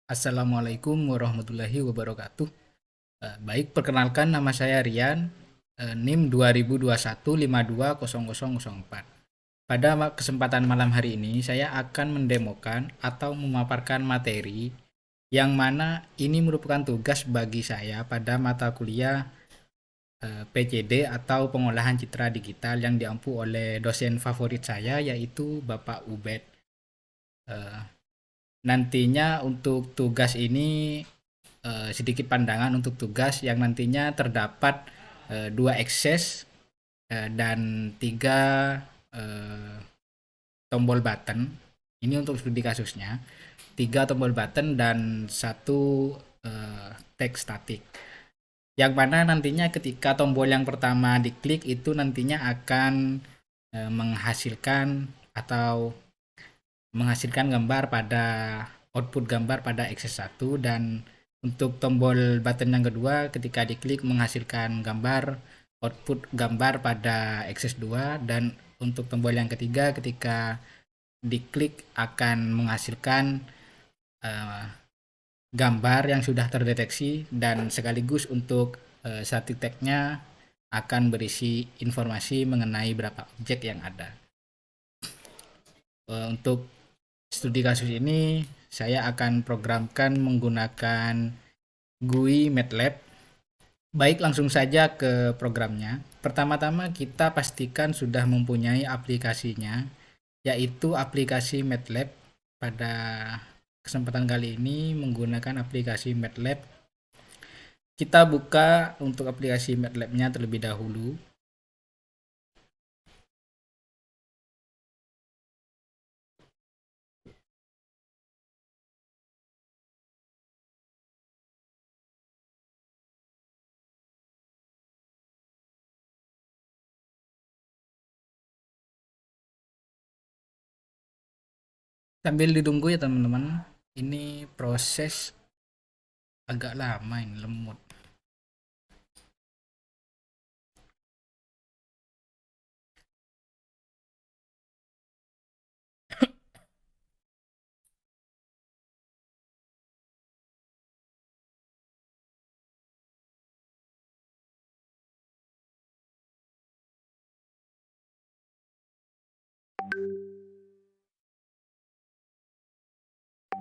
Assalamualaikum warahmatullahi wabarakatuh. Baik, perkenalkan nama saya Rian, NIM 2021520004. Pada kesempatan malam hari ini, saya akan mendemokan atau memaparkan materi yang mana ini merupakan tugas bagi saya pada mata kuliah PCD atau Pengolahan Citra Digital yang diampu oleh dosen favorit saya yaitu Bapak Ubed. Eh, Nantinya untuk tugas ini sedikit pandangan untuk tugas yang nantinya terdapat dua akses dan tiga eh, tombol button. Ini untuk studi kasusnya. Tiga tombol button dan satu teks statik. Yang mana nantinya ketika tombol yang pertama diklik itu nantinya akan menghasilkan atau menghasilkan gambar pada output gambar pada akses 1, dan untuk tombol button yang kedua ketika diklik menghasilkan gambar output gambar pada akses 2, dan untuk tombol yang ketiga ketika diklik akan menghasilkan uh, gambar yang sudah terdeteksi, dan sekaligus untuk static tag-nya akan berisi informasi mengenai berapa objek yang ada. Untuk studi kasus ini saya akan programkan menggunakan GUI MATLAB. Baik, langsung saja ke programnya. Pertama-tama kita pastikan sudah mempunyai aplikasinya, yaitu aplikasi MATLAB. Pada kesempatan kali ini menggunakan aplikasi MATLAB. Kita buka untuk aplikasi MATLAB-nya terlebih dahulu. Sambil ditunggu ya teman-teman, ini proses agak lama, ini lemot.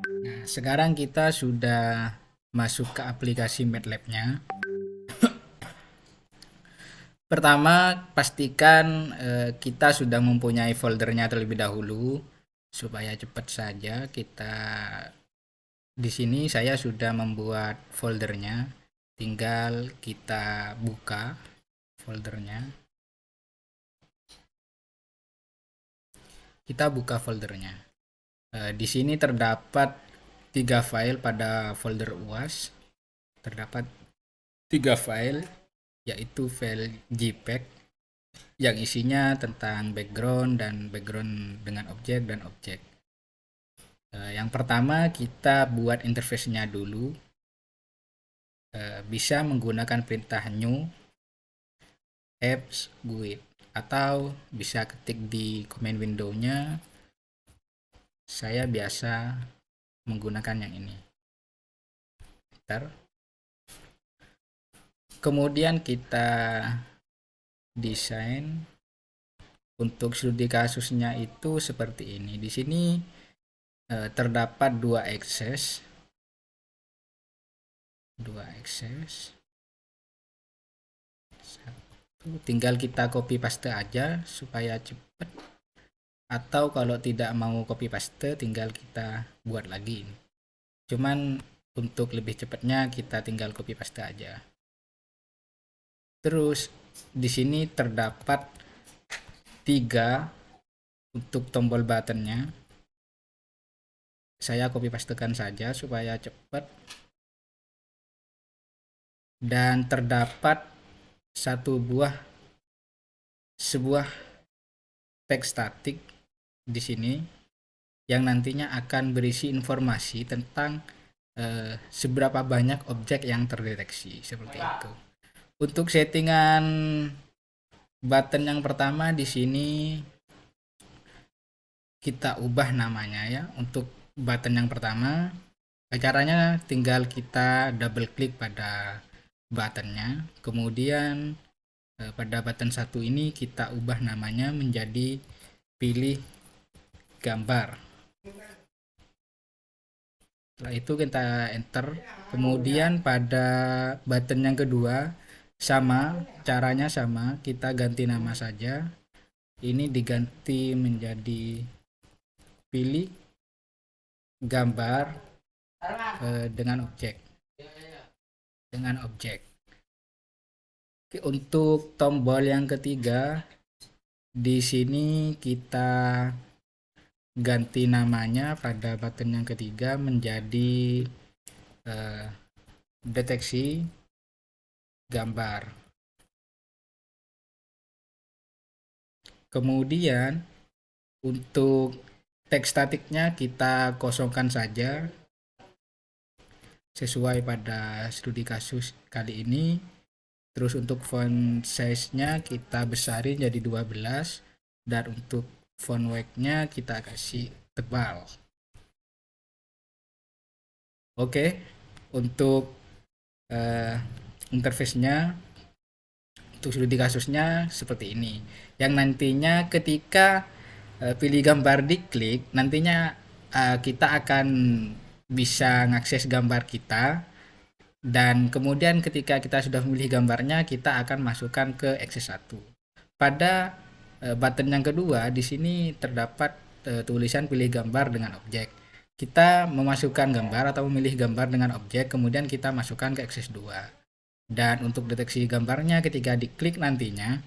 Nah, sekarang kita sudah masuk ke aplikasi MATLAB-nya. Pertama, pastikan kita sudah mempunyai foldernya terlebih dahulu supaya cepat saja kita. Di sini saya sudah membuat foldernya, tinggal kita buka foldernya. Kita buka foldernya. Di sini terdapat tiga file pada folder UAS. Terdapat tiga file, yaitu file JPEG yang isinya tentang background dan background dengan objek dan objek. Yang pertama kita buat interface-nya dulu. Bisa menggunakan perintah new apps GUID, atau bisa ketik di command window-nya. Saya biasa menggunakan yang ini. Bentar. Kemudian kita desain. Untuk studi kasusnya itu seperti ini. Di sini terdapat dua akses. Satu, tinggal kita copy paste aja supaya cepat. Atau kalau tidak mau copy paste, tinggal kita buat lagi. Cuman untuk lebih cepatnya kita tinggal copy paste aja. Terus di sini terdapat tiga untuk tombol buttonnya. Saya copy pastekan saja supaya cepat. Dan terdapat sebuah teks statik di sini yang nantinya akan berisi informasi tentang seberapa banyak objek yang terdeteksi, seperti itu. Untuk settingan button yang pertama di sini kita ubah namanya ya. Untuk button yang pertama Caranya tinggal kita double klik pada buttonnya, kemudian pada button satu ini kita ubah namanya menjadi pilih gambar. Setelah itu kita enter, kemudian pada button yang kedua sama, caranya sama, kita ganti nama saja. Ini diganti menjadi pilih gambar dengan objek. Oke, untuk tombol yang ketiga, di sini kita ganti namanya pada button yang ketiga menjadi deteksi gambar. Kemudian untuk teks statiknya kita kosongkan saja sesuai pada studi kasus kali ini. Terus untuk font size-nya kita besarin jadi 12, dan untuk font weight-nya kita kasih tebal. Oke, untuk interface-nya untuk studi kasusnya seperti ini. Yang nantinya ketika pilih gambar diklik, nantinya kita akan bisa mengakses gambar kita, dan kemudian ketika kita sudah memilih gambarnya, kita akan masukkan ke Access 1. Pada button yang kedua, di sini terdapat tulisan pilih gambar dengan objek. Kita memasukkan gambar atau memilih gambar dengan objek, kemudian kita masukkan ke Access 2. Dan untuk deteksi gambarnya, ketika diklik nantinya,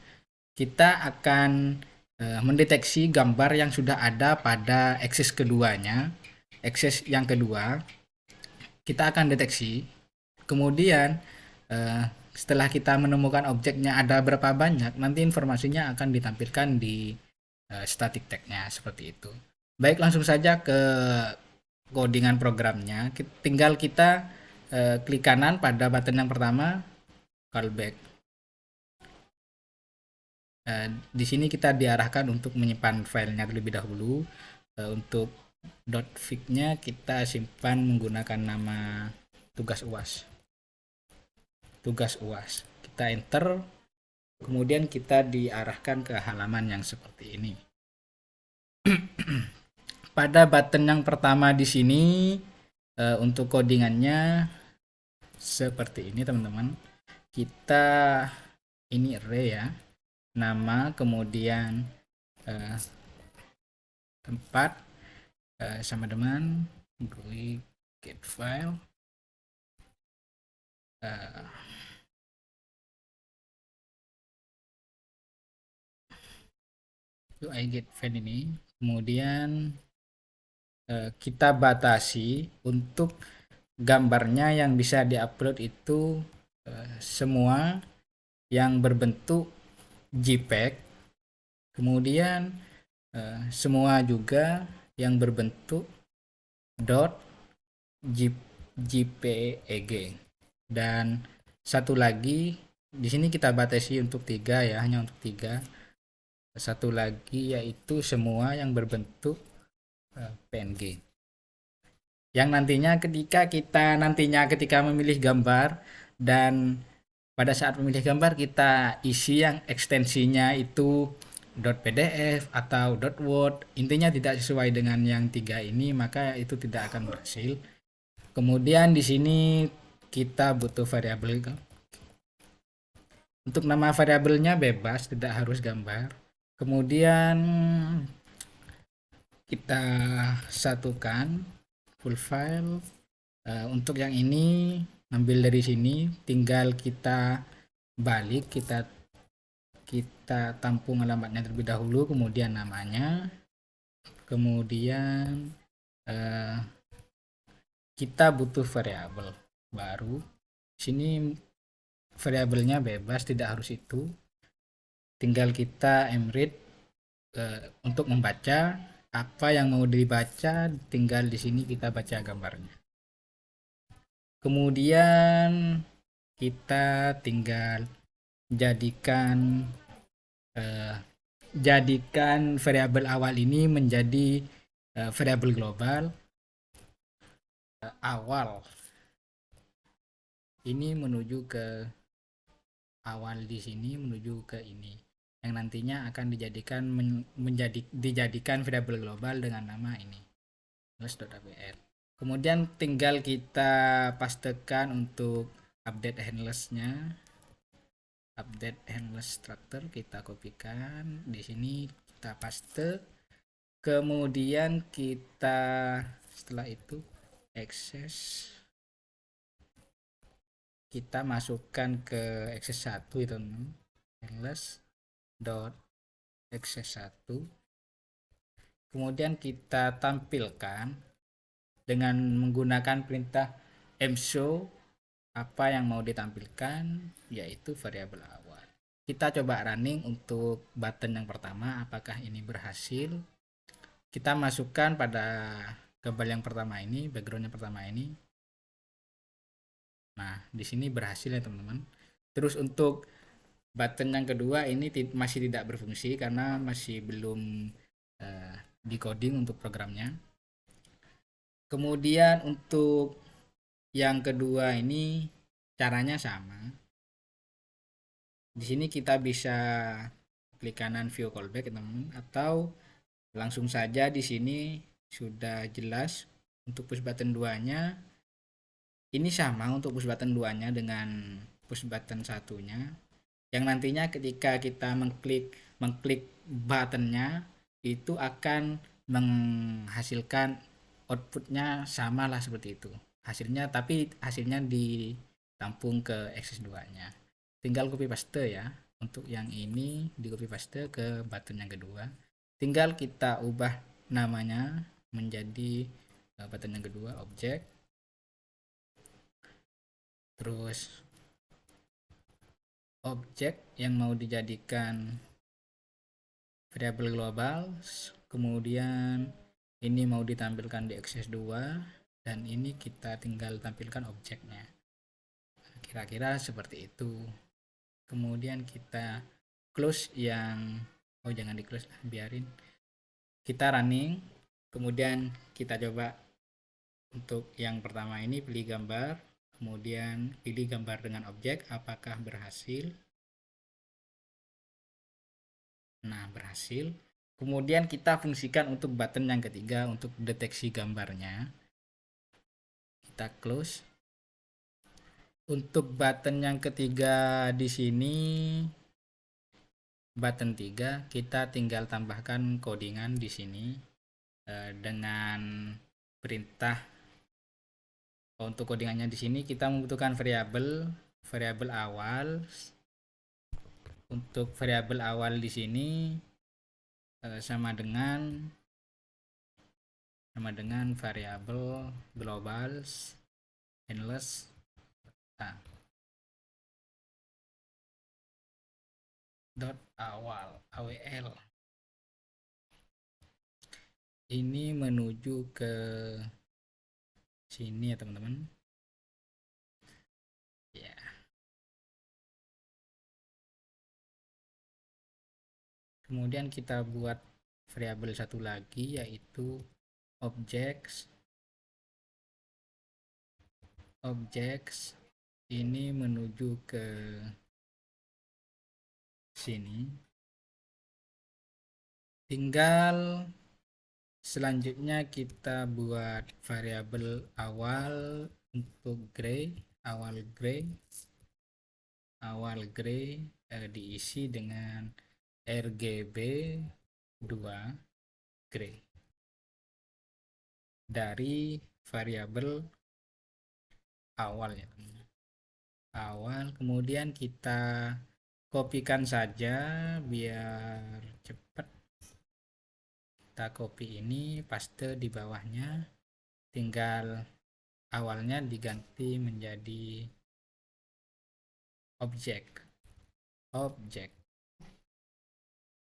kita akan mendeteksi gambar yang sudah ada pada Access keduanya. Access yang kedua, kita akan deteksi. Kemudian setelah kita menemukan objeknya ada berapa banyak, nanti informasinya akan ditampilkan di static tag-nya seperti itu. Baik, langsung saja ke codingan programnya. Tinggal kita klik kanan pada button yang pertama, callback. Di sini kita diarahkan untuk menyimpan filenya terlebih dahulu. Untuk .fic-nya kita simpan menggunakan nama tugas UAS. Kita enter, kemudian kita diarahkan ke halaman yang seperti ini. Pada button yang pertama di sini untuk codingannya seperti ini teman-teman. Kita ini array ya, nama, kemudian tempat sama dengan get file, UI get file ini, kemudian kita batasi untuk gambarnya yang bisa diupload itu semua yang berbentuk JPEG, kemudian semua juga yang berbentuk .jpeg, dan satu lagi di sini kita batasi untuk 3 ya, hanya untuk 3. Satu lagi yaitu semua yang berbentuk PNG. Yang nantinya ketika memilih gambar, dan pada saat memilih gambar kita isi yang ekstensinya itu .pdf atau .word, intinya tidak sesuai dengan yang 3 ini, maka itu tidak akan berhasil. Kemudian di sini kita butuh variabel. Untuk nama variabelnya bebas, tidak harus gambar. Kemudian kita satukan full file. Untuk yang ini ambil dari sini, tinggal kita balik, kita tampung alamatnya terlebih dahulu, kemudian namanya, kemudian kita butuh variabel baru. Sini variabelnya bebas, tidak harus itu. Tinggal kita mread untuk membaca apa yang mau dibaca, tinggal di sini kita baca gambarnya. Kemudian kita tinggal jadikan variabel awal ini menjadi variabel global. awal ini menuju ke awal di sini menuju ke ini yang nantinya akan dijadikan variabel global dengan nama ini handless.apl. Kemudian tinggal kita pastekan untuk update handless-nya, update handless structure kita kopikan di sini, kita paste. Kemudian kita setelah itu access, kita masukkan ke access 1 itu teman, handless dot access 1. Kemudian kita tampilkan dengan menggunakan perintah mshow apa yang mau ditampilkan, yaitu variabel awal. Kita coba running untuk button yang pertama, apakah ini berhasil. Kita masukkan pada gambar yang pertama ini, background yang pertama ini. Nah, di sini berhasil ya teman-teman. Terus untuk button yang kedua ini masih tidak berfungsi karena masih belum decoding untuk programnya. Kemudian untuk yang kedua ini caranya sama. Di sini kita bisa klik kanan view callback teman-teman, atau langsung saja di sini sudah jelas untuk push button 2-nya. Ini sama untuk push button 2-nya dengan push button satunya. Yang nantinya ketika kita mengklik buttonnya itu akan menghasilkan outputnya sama lah seperti itu. Tapi hasilnya ditampung ke access 2-nya. Tinggal copy paste ya. Untuk yang ini di copy paste ke button yang kedua. Tinggal kita ubah namanya menjadi button yang kedua, objek. Terus objek yang mau dijadikan variabel global, kemudian ini mau ditampilkan di access 2, dan ini kita tinggal tampilkan objeknya. Kira-kira seperti itu. Kemudian kita close yang jangan di close, biarin. Kita running, kemudian kita coba untuk yang pertama ini pilih gambar, kemudian pilih gambar dengan objek, apakah berhasil. Nah, berhasil. Kemudian kita fungsikan untuk button yang ketiga untuk deteksi gambarnya. Kita close. Untuk button yang ketiga di sini, button 3, kita tinggal tambahkan codingan di sini dengan perintah. Untuk codingannya di sini kita membutuhkan variabel awal. Untuk variabel awal di sini sama dengan variabel global handless dot awal awl. Ini menuju ke sini ya teman-teman ya. Kemudian kita buat variabel satu lagi, yaitu objects ini menuju ke sini. Tinggal selanjutnya kita buat variabel awal untuk awal gray diisi dengan RGB 2 gray dari variabel awal ya awal. Kemudian kita kopikan saja biar cepat. Kita copy ini, paste di bawahnya, tinggal awalnya diganti menjadi objek,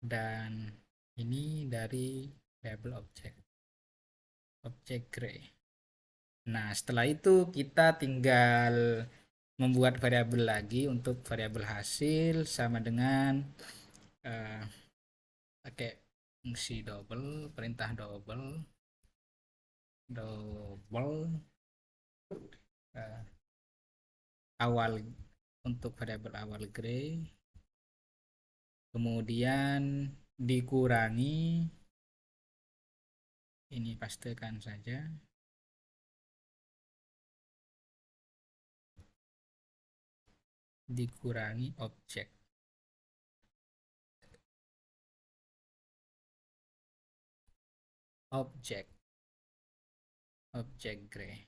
dan ini dari label objek gray. Nah, setelah itu kita tinggal membuat variabel lagi untuk variabel hasil, sama dengan pakai fungsi double, perintah double awal, untuk variabel awal gray, kemudian dikurangi, ini pastekan saja, dikurangi objek. Objek gray,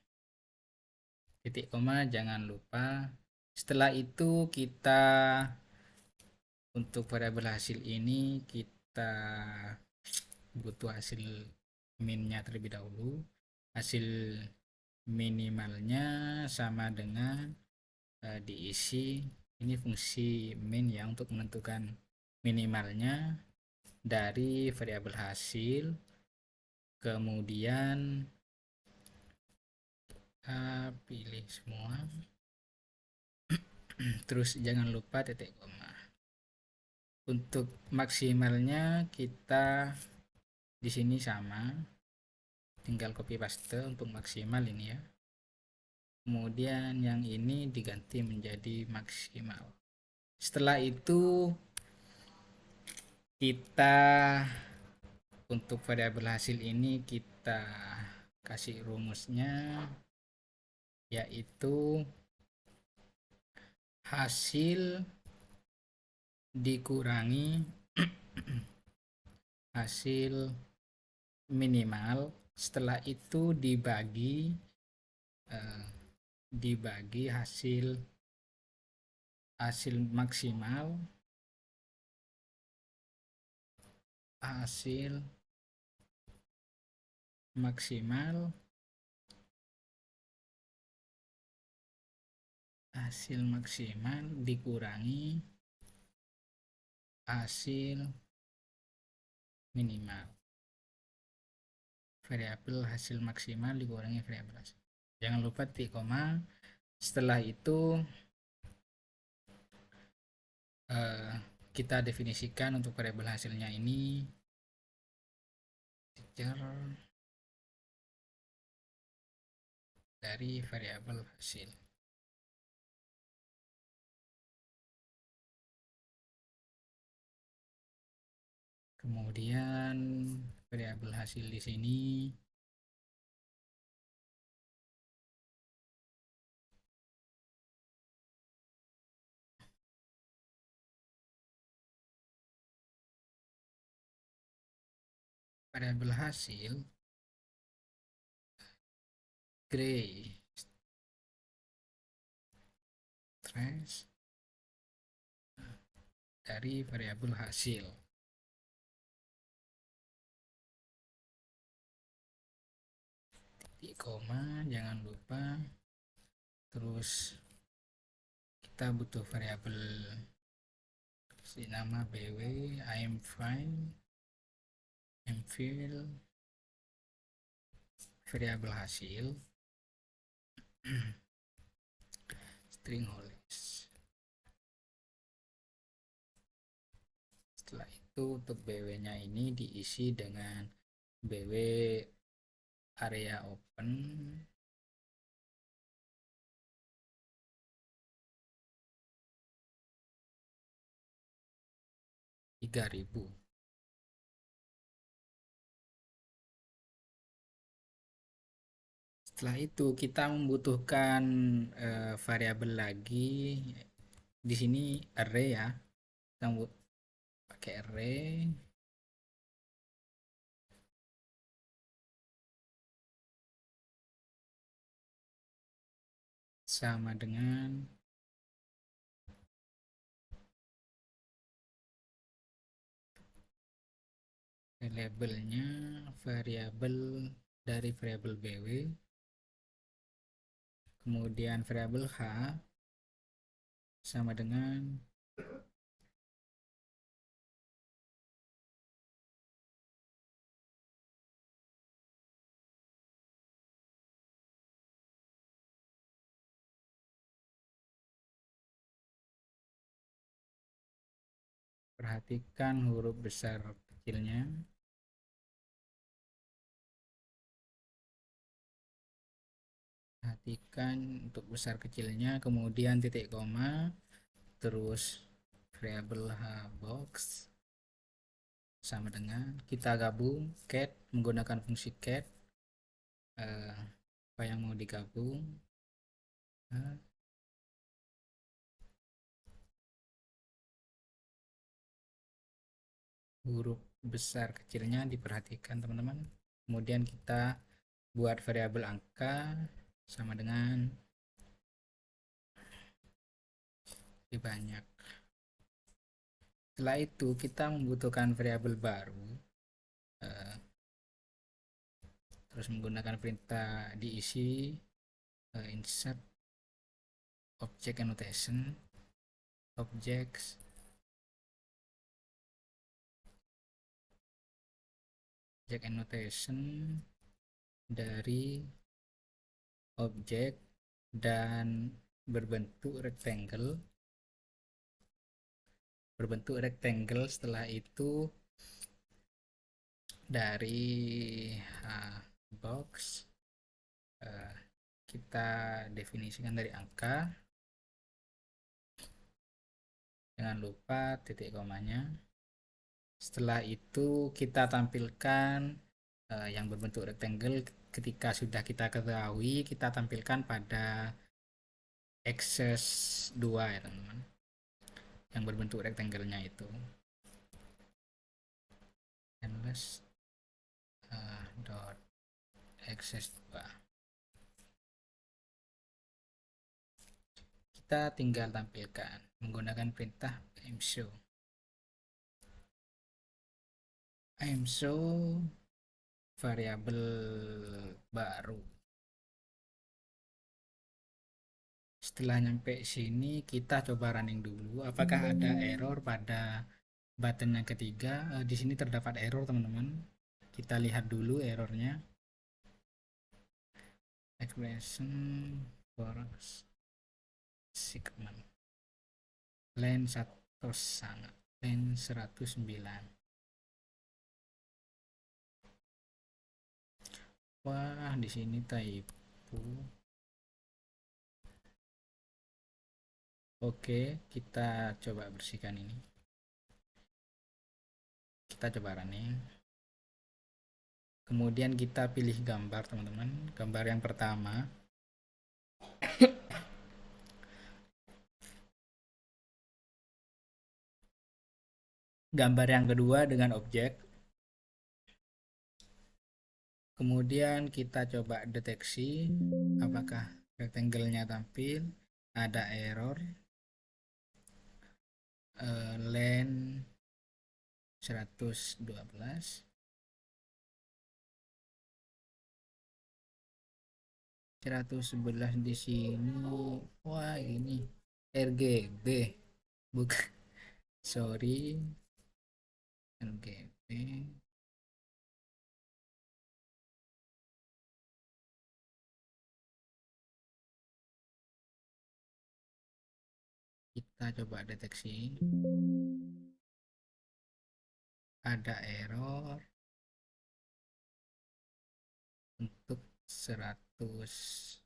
titik koma jangan lupa. Setelah itu kita untuk variabel hasil ini kita butuh hasil minnya terlebih dahulu. Hasil minimalnya sama dengan diisi, ini fungsi min ya, untuk menentukan minimalnya dari variabel hasil. Kemudian pilih semua, terus jangan lupa titik koma. Untuk maksimalnya kita di sini sama, tinggal copy paste untuk maksimal ini ya. Kemudian yang ini diganti menjadi maksimal. Setelah itu kita untuk variabel hasil ini kita kasih rumusnya, yaitu hasil dikurangi hasil minimal, setelah itu dibagi hasil maksimal, dikurangi hasil minimal. Variabel hasil maksimal dikurangi variabel hasil. Jangan lupa titik koma. Setelah itu kita definisikan untuk variabel hasilnya ini dari variabel hasil. Kemudian variabel hasil di sini variabel hasil gray trace dari variabel hasil. Titik koma jangan lupa. Terus kita butuh variabel nama bw, imfill, variabel hasil, string holes. Setelah itu untuk bw nya ini diisi dengan bw area open, $3.000. Setelah itu kita membutuhkan variabel lagi di sini, array ya. Kita pakai array, sama dengan labelnya variabel dari variabel bw, kemudian variabel h sama dengan perhatikan huruf besar kecilnya, perhatikan untuk besar kecilnya, kemudian titik koma, terus variabel box sama dengan kita gabung cat menggunakan fungsi cat, apa yang mau digabung. Huruf besar kecilnya diperhatikan teman-teman, kemudian kita buat variabel angka sama dengan lebih banyak. Setelah itu kita membutuhkan variabel baru, terus menggunakan perintah diisi insert object annotation objects object annotation dari objek dan berbentuk rectangle. Setelah itu dari box kita definisikan dari angka, jangan lupa titik komanya. Setelah itu kita tampilkan yang berbentuk rectangle. Ketika sudah kita ketahui, kita tampilkan pada access 2 ya teman-teman, yang berbentuk rectangle-nya itu. Endless dot access 2. Kita tinggal tampilkan menggunakan perintah imshow variabel baru. Setelah nyampe sini kita coba running dulu apakah ada error pada button yang ketiga. Di sini terdapat error teman-teman, kita lihat dulu errornya. Expression for segment line 1 sangat line 109. Wah, di sini typo. Oke, kita coba bersihkan ini. Kita coba running. Kemudian kita pilih gambar teman-teman. Gambar yang pertama. Gambar yang kedua dengan objek. Kemudian kita coba deteksi apakah rectangle-nya tampil. Ada error len 112. di sini. Wah, ini RGB bukan, sorry, RGB. Kita coba deteksi, ada error untuk 100.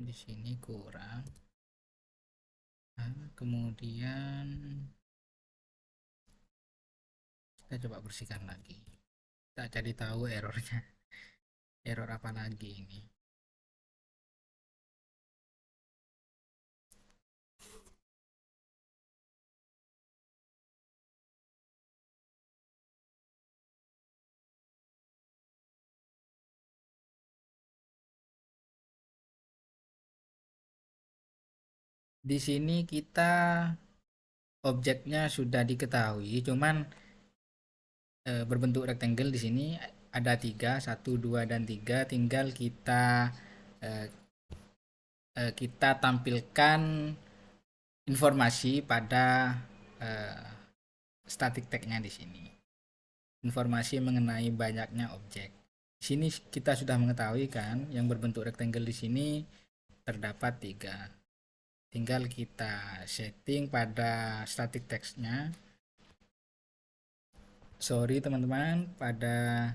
Di sini kurang. Kemudian kita coba bersihkan lagi, kita cari tahu errornya. Error apa lagi ini? Di sini kita objeknya sudah diketahui, cuman berbentuk rectangle di sini ada 3, 1, 2, dan 3. Tinggal kita tampilkan informasi pada static tag-nya di sini. Informasi mengenai banyaknya objek. Di sini kita sudah mengetahui kan, yang berbentuk rectangle di sini terdapat 3. Tinggal kita setting pada static text-nya. Sorry teman-teman, pada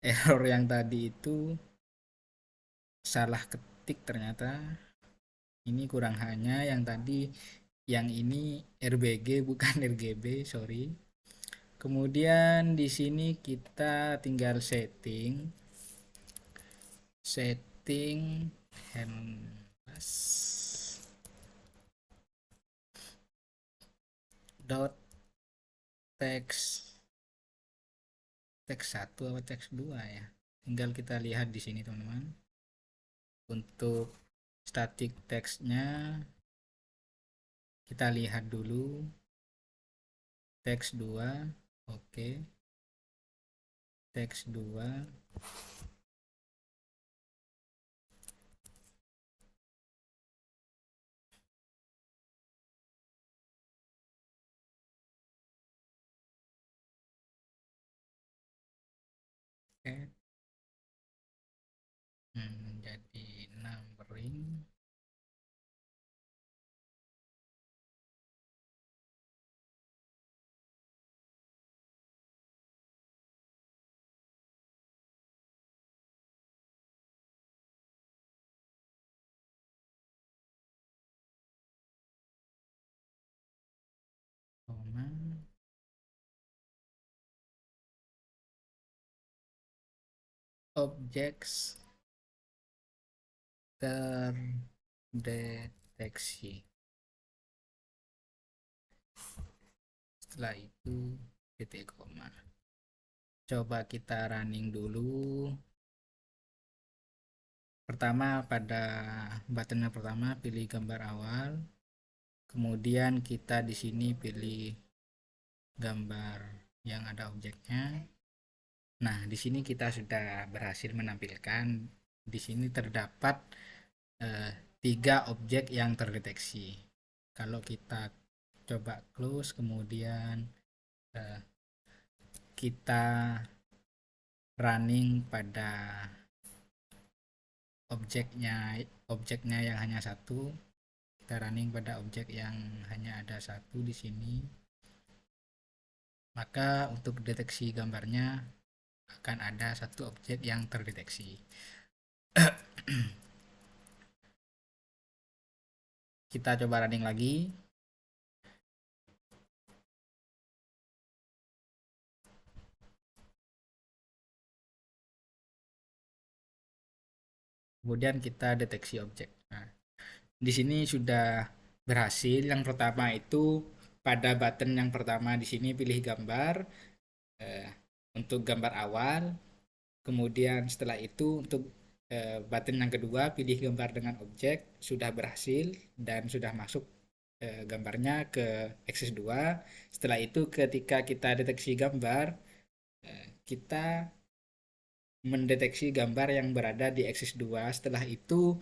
error yang tadi itu salah ketik ternyata. Ini kurang hanya yang tadi, yang ini RBG bukan RGB, sorry. Kemudian di sini kita tinggal setting handles dot text 1 atau text 2 ya. Tinggal kita lihat di sini teman-teman. Untuk static text-nya kita lihat dulu text 2. Oke. Text 2. Oke. Jadi numbering. Objeks terdeteksi. Setelah itu titik koma. Coba kita running dulu. Pertama, pada button yang pertama pilih gambar awal. Kemudian kita di sini pilih gambar yang ada objeknya. Nah, di sini kita sudah berhasil menampilkan. Di sini terdapat 3 objek yang terdeteksi. Kalau kita coba close, kemudian kita running pada objeknya yang hanya satu. Kita running pada objek yang hanya ada satu di sini. Maka untuk deteksi gambarnya akan ada satu objek yang terdeteksi. Kita coba running lagi. Kemudian kita deteksi objek. Nah, di sini sudah berhasil. Yang pertama itu pada button yang pertama di sini pilih gambar untuk gambar awal. Kemudian setelah itu untuk button yang kedua pilih gambar dengan objek, sudah berhasil dan sudah masuk gambarnya ke Axis 2. Setelah itu ketika kita deteksi gambar, kita mendeteksi gambar yang berada di Axis 2. Setelah itu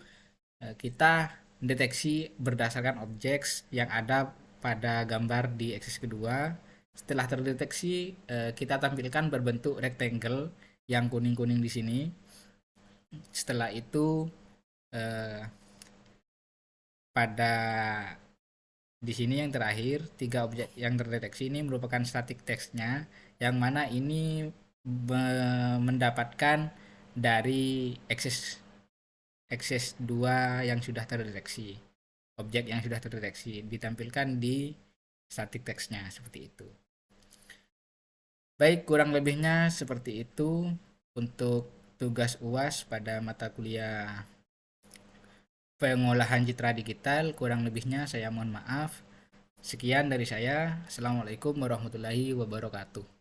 kita deteksi berdasarkan objek yang ada pada gambar di Axis kedua. Setelah terdeteksi, kita tampilkan berbentuk rectangle yang kuning-kuning di sini. Setelah itu pada di sini yang terakhir 3 objek yang terdeteksi ini merupakan static text-nya, yang mana ini mendapatkan dari Axis 2 yang sudah terdeteksi. Objek yang sudah terdeteksi ditampilkan di static text-nya seperti itu. Baik, kurang lebihnya seperti itu untuk tugas UAS pada mata kuliah pengolahan citra digital. Kurang lebihnya saya mohon maaf. Sekian dari saya. Assalamualaikum warahmatullahi wabarakatuh.